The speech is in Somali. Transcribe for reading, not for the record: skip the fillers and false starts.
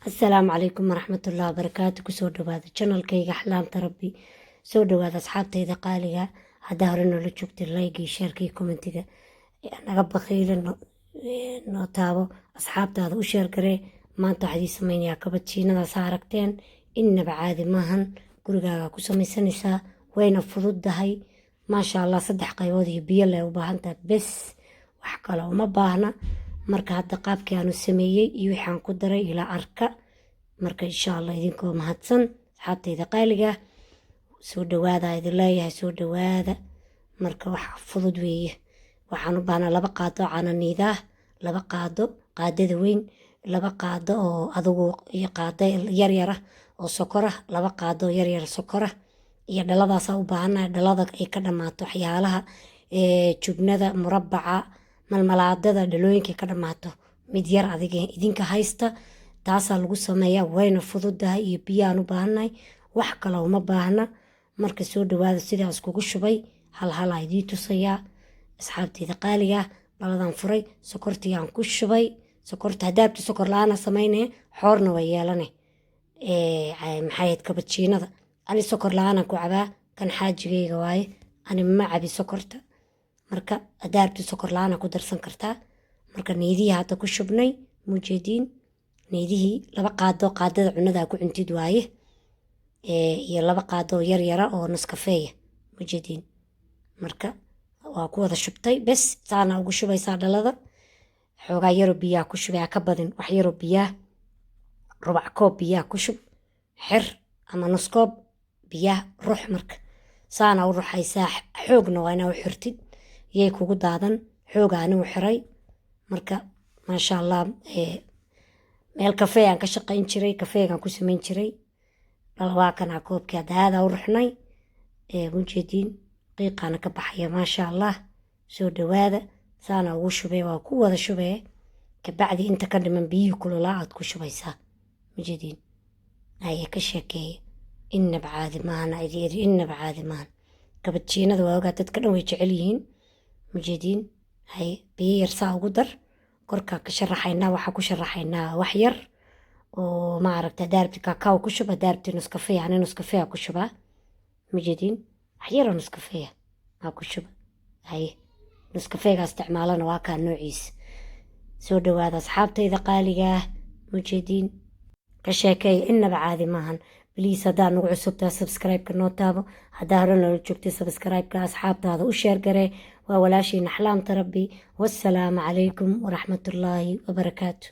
السلام عليكم ورحمة الله وبركاته. كسو دواada channelkayga axlaamta rabbi soo dhawaada asxaabtayda qaaliga haddaa hore noola joogtay like sharekii commentiga naga baqiila noo taabo asxaabtaada u sheer garee. maanta waxaa idii samaynayaa kabajiinadaas aragteen innaba caadi maahan, gurigaaga ku samaysanaysaa, wayna fududdahay maasha allah. 3 qaybood iyo biyo leh u baahan tahay bes, wax kale uma baahna. marka hadda qaabkii aanu sameeyey iyo waxaan ku daray ilaa arka. marka insha allah idinkoo mahadsan asxaabtayda qaaliga soo dhawaada idin leeyahay, soo dhawaada. marka wax fudud weeye. waxaan u baahnaa 2 qaado cananiidah, 2 qaado qaadada weyn, 2 qaado oo adugu iyo qaado yaryara oo sokora, 2 qaado yaryar sokora iyo dhaladaas u baahannahay. dhalada ay ka dhammaato waxyaalaha jubnada murabbaca malmalaadada dhalooyinka ka dhammaato mid yar adiga idinka haysta, taasaa lagu sameeyaa. wayna fududdahay iyo biyaan u baahannahay, wax kale uma baahna. marka soo dhawaada sidaas kugu shubay halhalaa idii tusayaa asxaabtayda qaaliga. dhaladan furay, sokortiyaan ku shubay. sokorta hadaabta sokor la-aana sameynee xoorna way yeelane maxayd kabajiinada. ani sokor la-aanan ku cabaa, kan xaajigayga waaye, ani ma cabi sokorta. marka hadaabta sokor la-aana ku darsan kartaa. marka neydihii hadda ku shubnay mujeediin, neydihii 2 qaado qaadada cunada ku cuntid waaye iyo 2 qaado yaryara oo naskafeeya mujeediin. marka waa ku wada shubtay bes, saana ugu shubaysaa dhalada. xoogaa yaro biyaa ku shubay, ka badin, wax yaro biyaa, rubac koob biyaa ku shub, xir ama nus koob biyaa ruux. marka saana u ruxaysaa, xoogna waa inaa u xirtid, yay kugu daadan. xooga anigu xiray. marka maasha allah meel kafee aan ka shaqayn jiray, kafeegaan ku samayn jiray. waa kanaa koobkii hadda u ruxnay mujeediin, qiiqaana ka baxaya maasha allah. soo dhawaada saana ugu shubee, waa ku wada shubee. kabacdi inta ka dhiman biyihii kululaa aad ku shubaysaa mujeediin. haya ka sheekeeye, innaba caadi maahan idiiri, innaba caadi maahan. kabajiinada waa ogaa dadka dhan way jecel yihiin mujeediin. hay biyo yar saa ugu dar, korkaa ka sharaxaynaa. waxaa ku sharaxaynaa wax yar oo maaragta daarabti kakao ku shuba, daarabti nuskafeya, ani nuskafeya ku shubaa mujeediin. wax yaroo nuskafeya aa ku shuba. hay nuskafeega isticmaalana waa kaa noociisa. soo dhawaada asxaabtayda qaaligaa mujeediin, ka sheekeeya innaba caadi maahan. bliis haddaa nagu cusubtaa subscribe-ka noo taabo, haddaa hore noola joogtay subscribe-ka asxaabtaada u sheer garee. waa walaashiina axlaamta rabbi. wassalaamu calaykum waraxmatullaahi wabarakaatu.